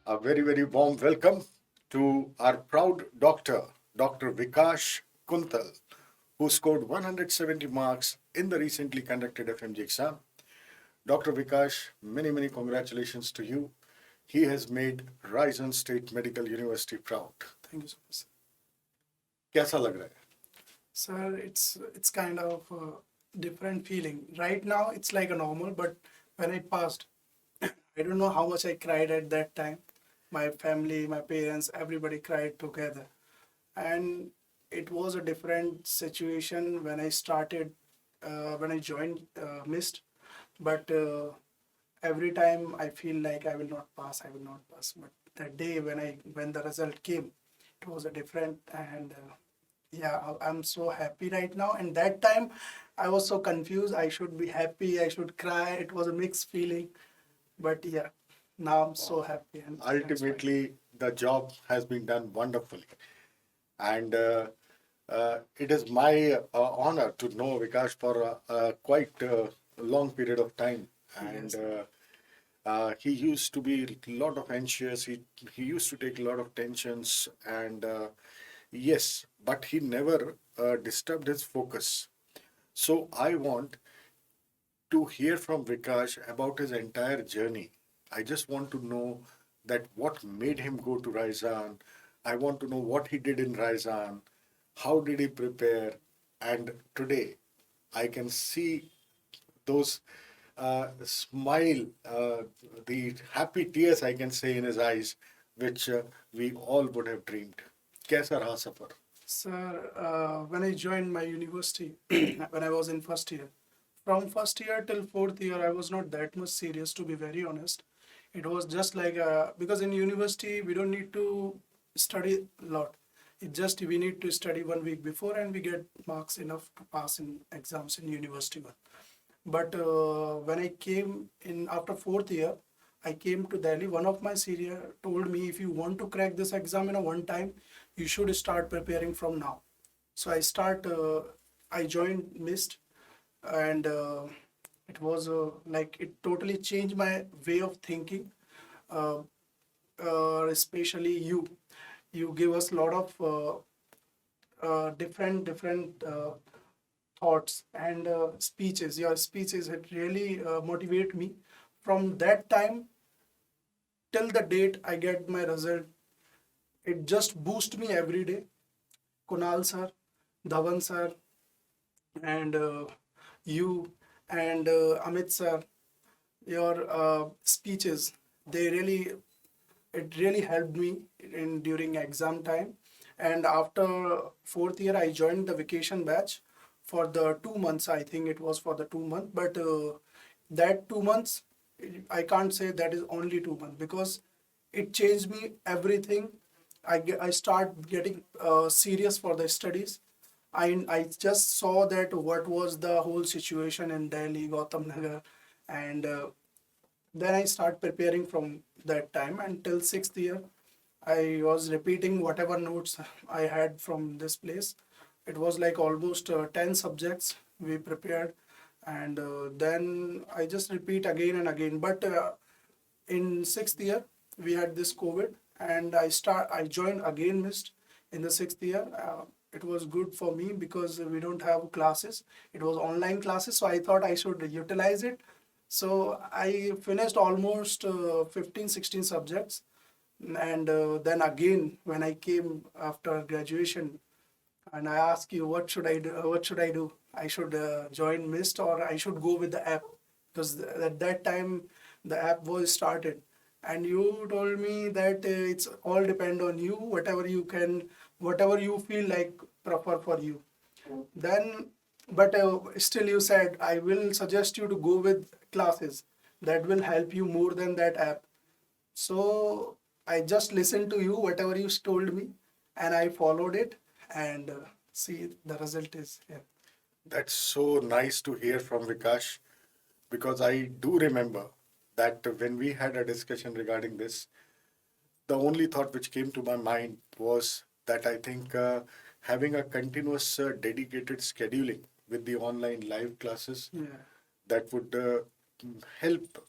A very, very warm welcome to our proud doctor, Dr. Vikash Kuntal, who scored 170 marks in the recently conducted FMGE exam. Dr. Vikash, many, many congratulations to you. He has made Raisin State Medical University proud. Thank you so much. कैसा लग रहा है? Sir, it's kind of a different feeling. Right now, it's like a normal, but when I passed, I don't know how much I cried at that time. My family, my parents, everybody cried together. And it was a different situation when I started, when I joined MIST. But every time I feel like I will not pass, I will not pass. But that day when the result came, it was a different and yeah, I'm so happy right now. And that time I was so confused. I should be happy, I should cry. It was a mixed feeling. But yeah, now I'm so happy and Ultimately, the job has been done wonderfully. And it is my honor to know Vikash for a quite long period of time. And Yes. he used to be a lot of anxious. He used to take a lot of tensions. And yes, but he never disturbed his focus. So I want to hear from Vikash about his entire journey. I just want to know that what made him go to Raizan. I want to know what he did in Raizan. How did he prepare? And today, I can see those smile, the happy tears I can say in his eyes, which we all would have dreamed. कैसा रहा सफर? Sir, when I joined my university, when I was in first year, from first year till fourth year, I was not that much serious, to be very honest. It was just like, because in university, we don't need to study a lot. It just, we need to study 1 week before and we get marks enough to pass in exams in university one. But when I came in after fourth year, I came to Delhi. One of my senior told me, if you want to crack this exam in a one time, you should start preparing from now. So I joined MIST, and it was like it totally changed my way of thinking. Uh, Especially you give us a lot of different thoughts and speeches. Your speeches it really motivate me. From that time till the date I get my result, it just boosts me every day. Kunal sir, Dhawan sir, and you and Amit sir, your speeches, they really it really helped me in during exam time. And after fourth year, I joined the vacation batch for the 2 months. I think it was for the 2 month, but that 2 months, I can't say that is only 2 months because it changed me everything. I start getting serious for the studies. I just saw that what was the whole situation in Delhi, Gautam Nagar, and then I start preparing from that time until sixth year. I was repeating whatever notes I had from this place. It was like almost 10 subjects we prepared, and then I just repeat again and again. But in sixth year, we had this COVID, and I joined again MIST in the sixth year. It was good for me because we don't have classes. It was online classes, so I thought I should utilize it. So I finished almost 15, 16 subjects. And then again, when I came after graduation, and I asked you, what should I do? What should I do? I should join MIST or I should go with the app because at that time the app was started. And you told me that it's all depend on you, whatever you can, whatever you feel like proper for you. Then, but still you said, I will suggest you to go with classes. That will help you more than that app. So I just listened to you, whatever you told me, and I followed it. And see, the result is here. That's so nice to hear from Vikash because I do remember that when we had a discussion regarding this, the only thought which came to my mind was that I think having a continuous dedicated scheduling with the online live classes Yeah. that would help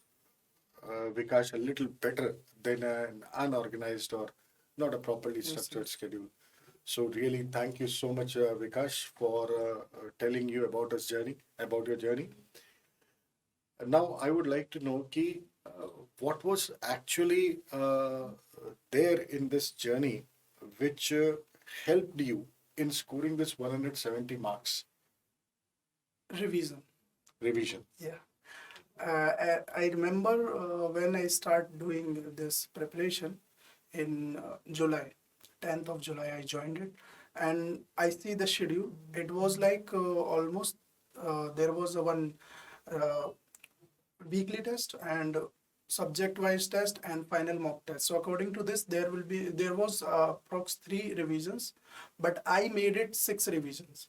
Vikash a little better than an unorganized or not a properly Yes, sir. structured schedule. So really, thank you so much, Vikash, for telling you about about your journey. Now, I would like to know, Ki, what was actually there in this journey which helped you in scoring this 170 marks Revision. revision? Yeah. I remember when I start doing this preparation in July, 10th of July, I joined it, and I see the schedule. It was like almost there was a one uh, weekly test and subject wise test and final mock test. So according to this, there was prox 3 revisions, but I made it 6 revisions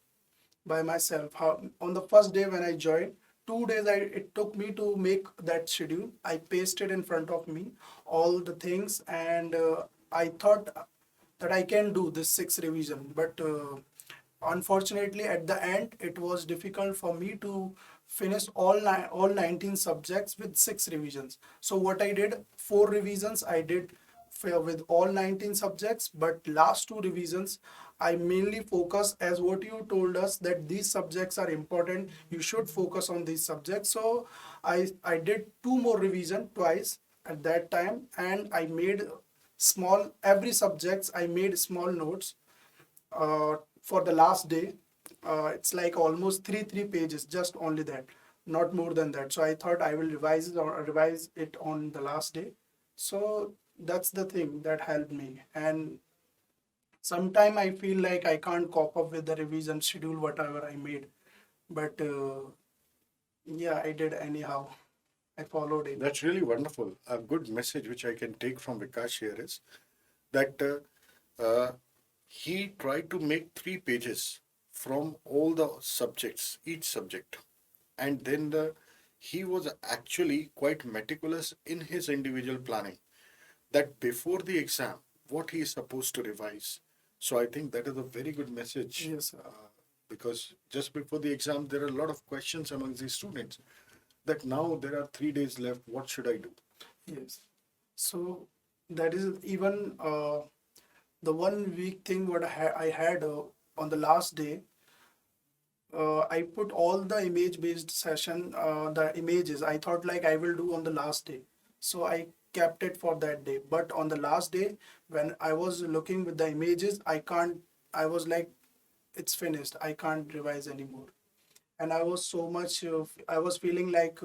by myself. How, on the first day when I joined, 2 days it took me to make that schedule. I pasted in front of me all the things, and I thought that I can do this 6 revision. But unfortunately, at the end, it was difficult for me to finish all 19 subjects with 6 revisions. So what I did, 4 revisions I did with all 19 subjects, but last 2 revisions I mainly focus as what you told us that these subjects are important. You should focus on these subjects. So I did 2 more revision twice at that time, and I made small every subjects. I made small notes for the last day. It's like almost three pages, just only that, not more than that. So I thought I will revise it on the last day. So that's the thing that helped me. And sometime I feel like I can't cope up with the revision schedule whatever I made, but yeah, I did anyhow. I followed it. That's really wonderful. A good message which I can take from Vikash here is that he tried to make 3 pages from all the subjects, each subject, and then he was actually quite meticulous in his individual planning that before the exam, what he is supposed to revise. So I think that is a very good message Yes, sir. because just before the exam, there are a lot of questions among the students that now there are 3 days left. What should I do? Yes. So that is even the one week thing what I had on the last day. I put all the image based session, the images I thought like I will do on the last day. So I kept it for that day. But on the last day, when I was looking with the images, I was like, it's finished. I can't revise anymore. And I was so much, I was feeling like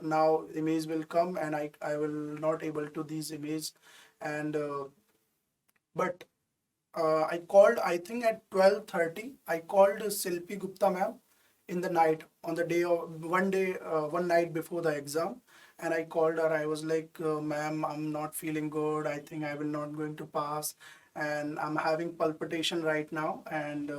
now image will come and I will not able to these image. And, but I called, I think at 12:30, I called Silpi Gupta ma'am in the night on the day of one night before the exam. And I called her. I was like, ma'am, I'm not feeling good. I think I will not going to pass. And I'm having palpitation right now. And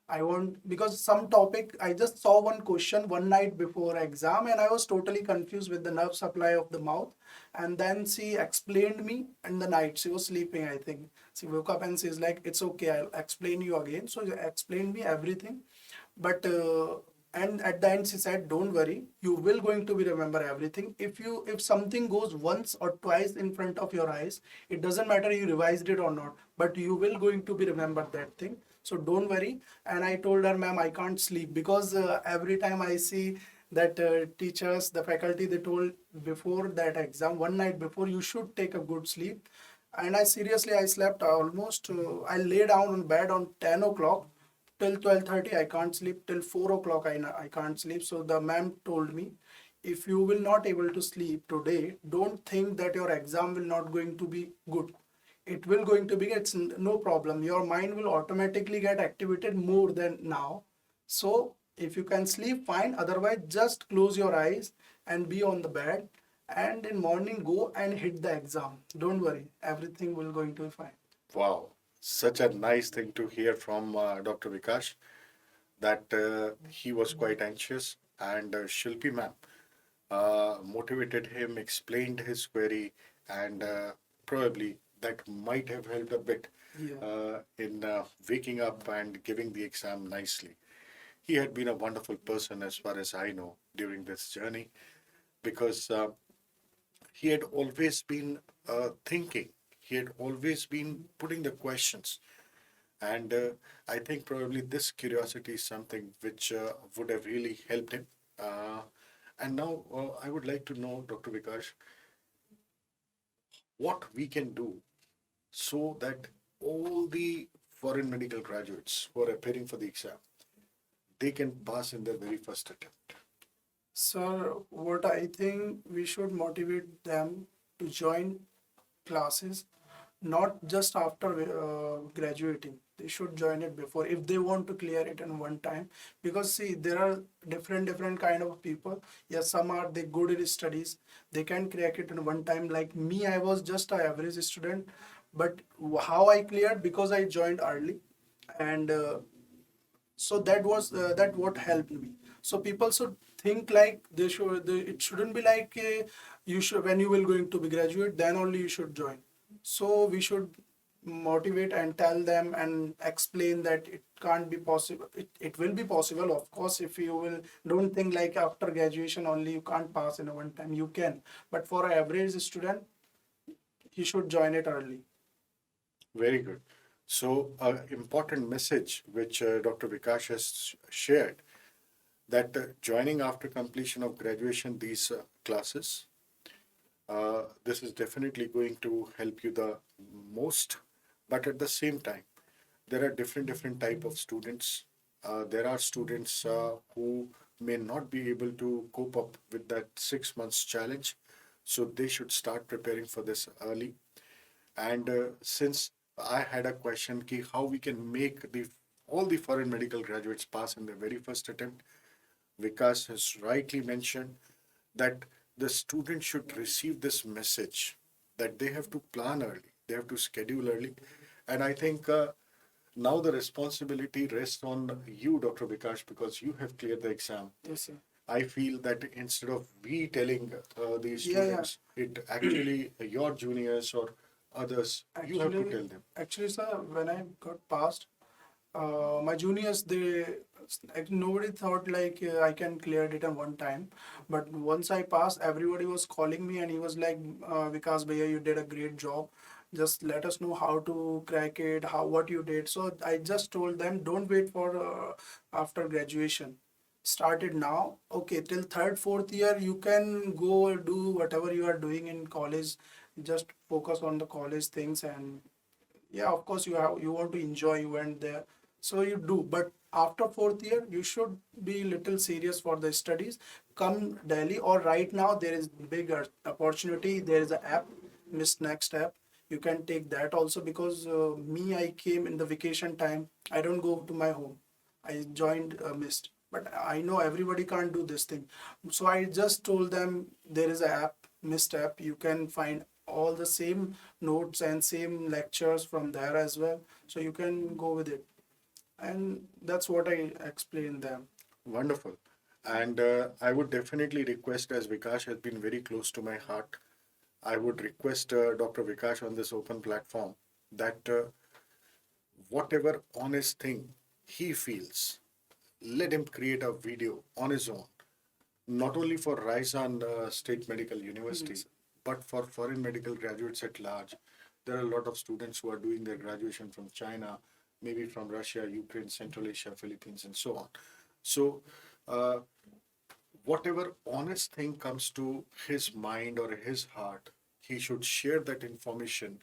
I want, because some topic, I just saw one question one night before exam and I was totally confused with the nerve supply of the mouth. And then she explained me in the night. She was sleeping, I think. She woke up and she's like, it's okay, I'll explain you again. So she explained me everything. But and at the end she said, don't worry, you will going to be remember everything. If something goes once or twice in front of your eyes, it doesn't matter you revised it or not, but you will going to be remember that thing. So don't worry. And I told her, ma'am, I can't sleep because every time I see that teachers, the faculty, they told before that exam, one night before, you should take a good sleep. And I slept almost, I lay down on bed on 10 o'clock till 12:30. I can't sleep till 4 o'clock. I can't sleep. So the ma'am told me, if you will not able to sleep today, don't think that your exam will not going to be good. It will going to be, it's no problem. Your mind will automatically get activated more than now. So if you can sleep, fine. Otherwise, just close your eyes and be on the bed. And in morning, go and hit the exam. Don't worry, everything will going to be fine. Wow, such a nice thing to hear from Dr. Vikash that he was quite anxious and Shilpi ma'am motivated him, explained his query, and probably that might have helped a bit Yeah. in waking up and giving the exam nicely. He had been a wonderful person as far as I know during this journey because he had always been thinking, he had always been putting the questions. And I think probably this curiosity is something which would have really helped him. Uh, and now I would like to know, Dr. Vikash, what we can do so that all the foreign medical graduates who are appearing for the exam, they can pass in their very first attempt. Sir, what I think we should motivate them to join classes, not just after graduating. They should join it before if they want to clear it in one time. Because see, there are different kind of people. Yes, some are they good in studies. They can crack it in one time. Like me, I was just an average student, but how I cleared because I joined early, and so that what helped me. So people should think like it shouldn't be like you should when you will going to be graduate then only you should join. So we should motivate and tell them and explain that it can't be possible. It will be possible, of course, if you will don't think like after graduation only you can't pass in a one time. You can, but for an average student he should join it early. Very good. So, an important message which Dr. Vikash has shared, that joining after completion of graduation these classes, this is definitely going to help you the most. But at the same time, there are different type of students. There are students who may not be able to cope up with that 6 months challenge, so they should start preparing for this early. And since I had a question, ki how we can make the all the foreign medical graduates pass in their very first attempt, Vikas has rightly mentioned that the student should receive this message that they have to plan early, they have to schedule early. And I think now the responsibility rests on you, Dr. Vikash, because you have cleared the exam. Yes, sir. I feel that instead of we telling the Yeah, yeah. students, it actually your juniors or others, you have to Actually, tell them. actually, sir, when I got passed, my juniors they like, nobody thought like I can clear it in one time. But once I passed, everybody was calling me and he was like, Vikas Bhaiya, you did a great job. Just let us know how to crack it, how what you did. So I just told them, don't wait for after graduation. Start it now. Okay, till third, fourth year, you can go do whatever you are doing in college. Just focus on the college things and yeah, of course you want to enjoy, you went there, so you do. But after fourth year you should be little serious for the studies. Come Delhi, or right now there is big opportunity. There is an app, Miss Next app. You can take that also, because me, I came in the vacation time. I don't go to my home. I joined Mist, but I know everybody can't do this thing. So I just told them there is an app, Mist app. You can find all the same notes and same lectures from there as well. So you can go with it. And that's what I explained them. Wonderful. And I would definitely request, as Vikash has been very close to my heart, I would request Dr. Vikash on this open platform that whatever honest thing he feels, let him create a video on his own, not only for Raisan State Medical University, Yes. but for foreign medical graduates at large. There are a lot of students who are doing their graduation from China, maybe from Russia, Ukraine, Central Asia, Philippines, and so on. So, uh, whatever honest thing comes to his mind or his heart, he should share that information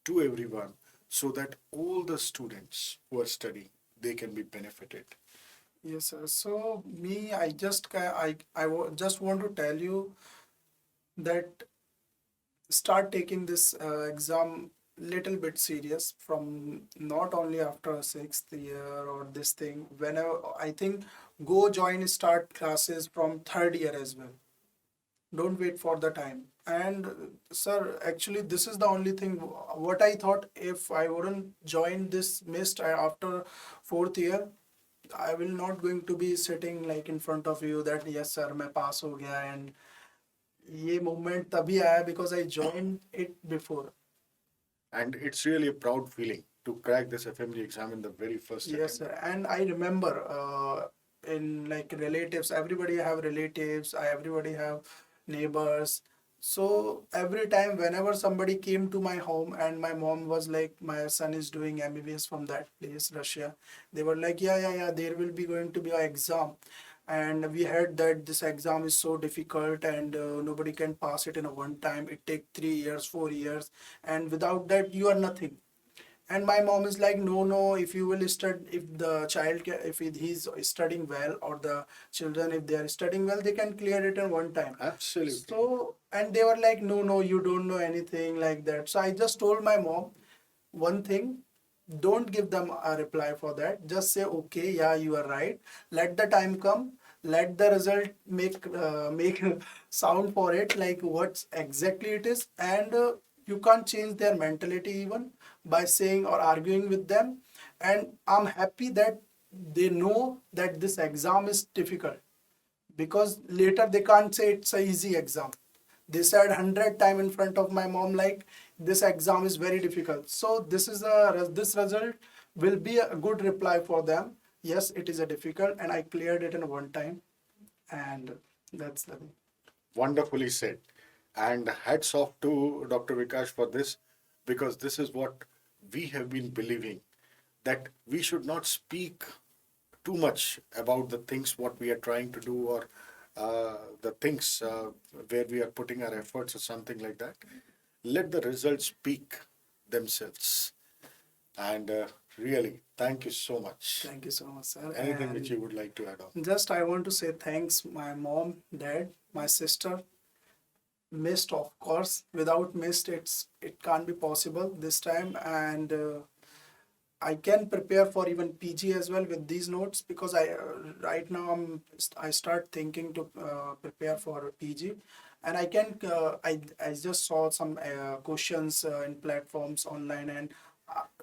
to everyone so that all the students who are studying, they can be benefited. Yes, sir. So me, I just just want to tell you that start taking this exam little bit serious from not only after sixth year or this thing. Whenever I think, go join start classes from third year as well. Don't wait for the time. And sir, actually, this is the only thing. What I thought, if I wouldn't join this mist after fourth year, I will not going to be sitting like in front of you that yes sir मैं pass हो गया, and ये moment तभी आया because I joined it before. And it's really a proud feeling to crack this FMG exam in the very first Yes attempt. sir, and I remember in like relatives, everybody have relatives, everybody have neighbors. So every time, whenever somebody came to my home and my mom was like, my son is doing MBBS from that place, Russia, they were like, yeah, yeah, yeah, there will be going to be an exam. And we heard that this exam is so difficult and nobody can pass it in a one time. It take 3 years, 4 years, and without that, you are nothing. And my mom is like, no, no, if you will study, if the child if he's studying well, or the children, if they are studying well, they can clear it in one time. Absolutely. So, and they were like, no, no, you don't know anything like that. So I just told my mom one thing: don't give them a reply for that. Just say, okay, yeah, you are right. Let the time come. Let the result make sound for it, like what exactly it is. And you can't change their mentality even by saying or arguing with them. And I'm happy that they know that this exam is difficult, because later they can't say it's a easy exam. They said 100 times in front of my mom, like, this exam is very difficult. So this result will be a good reply for them. Yes, it is a difficult, and I cleared it in one time, and that's the thing. Wonderfully said. And hats off to Dr. Vikash for this, because this is what we have been believing, that we should not speak too much about the things what we are trying to do, or the things where we are putting our efforts or something like that. Let the results speak themselves. And really, thank you so much. Thank you so much, sir. Anything which And you would like to add on? just I want to say thanks, my mom, dad, my sister. Missed, of course. Without missed, it can't be possible this time. And I can prepare for even PG as well with these notes, because I right now I start thinking to prepare for PG. And I can I just saw some questions in platforms online, and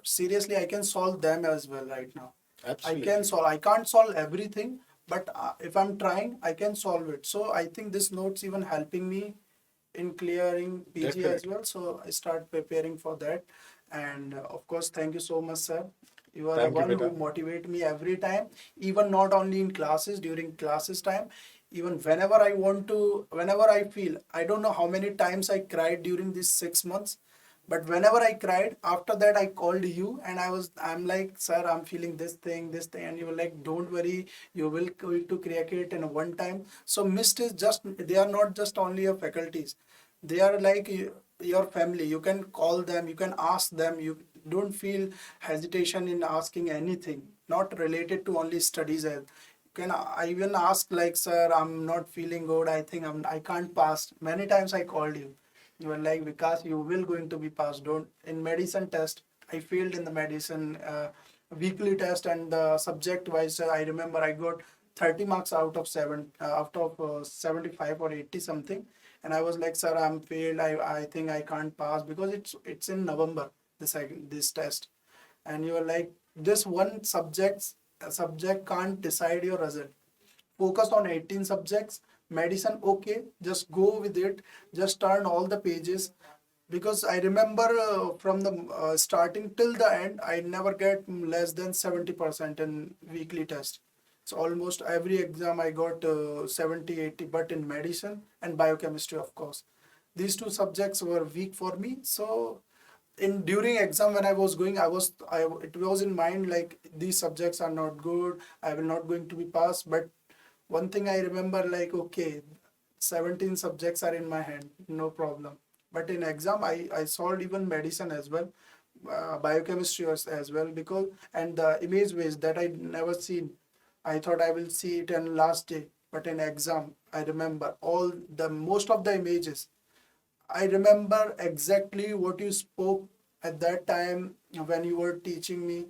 seriously, I can solve them as well right now. Absolutely. I can solve. I can't solve everything, but if I'm trying, I can solve it. So I think this notes even helping me in clearing PG as Definitely. well. So I start preparing for that. And of course, thank you so much, sir. You are the Thank you, one who Beta. motivate me every time, even not only in classes, during classes time, even whenever I want to, whenever I feel, I don't know how many times I cried during these 6 months. But whenever I cried, after that I called you, and I'm like, sir, I'm feeling this thing, and you were like, don't worry, you will going to create it in a one time. So mist is just, they are not just only your faculties, they are like your family. You can call them, you can ask them, you don't feel hesitation in asking anything not related to only studies. You can, I even ask like, sir, I'm not feeling good, I think I can't pass. Many times I called you, you were like, because you will going to be passed. Don't, in medicine test, I failed in the medicine weekly test, and the subject wise, I remember I got 30 marks out of 75 or 80 something. And I was like, sir, I'm failed. I think I can't pass, because it's in November, this test. And you were like, this one subject can't decide your result. Focus on 18 subjects. Medicine, okay, just go with it. Just turn all the pages. Because I remember from the starting till the end, I never get less than 70% in weekly test. So almost every exam I got 70, 80, but in medicine and biochemistry, of course. These two subjects were weak for me. So in during exam, when I was going, it was in mind like, these subjects are not good, I will not going to be passed. But one thing I remember, like, okay, 17 subjects are in my hand, no problem. But in exam, I solved even medicine as well, biochemistry as well, because, and the image ways that I never seen. I thought I will see it in last day, but in exam, I remember all the most of the images. I remember exactly what you spoke at that time when you were teaching me.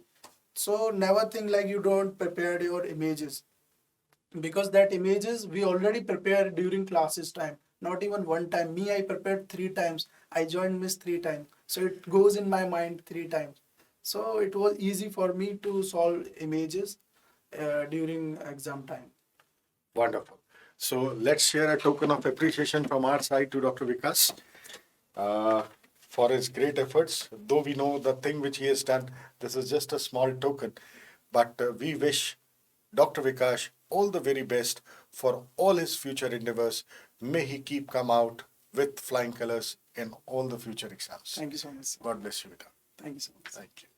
So never think like you don't prepare your images, because that images we already prepared during classes time. Not even one time. Me, I prepared 3 times. I joined Miss 3 times. So it goes in my mind 3 times. So it was easy for me to solve images during exam time. Wonderful. So let's share a token of appreciation from our side to Dr. Vikas uh, for his great efforts. Though we know the thing which he has done, this is just a small token. But we wish Dr. Vikash all the very best for all his future endeavors. May he keep come out with flying colors in all the future exams. Thank you so much. God bless you, Vita. Thank you so much. Thank you.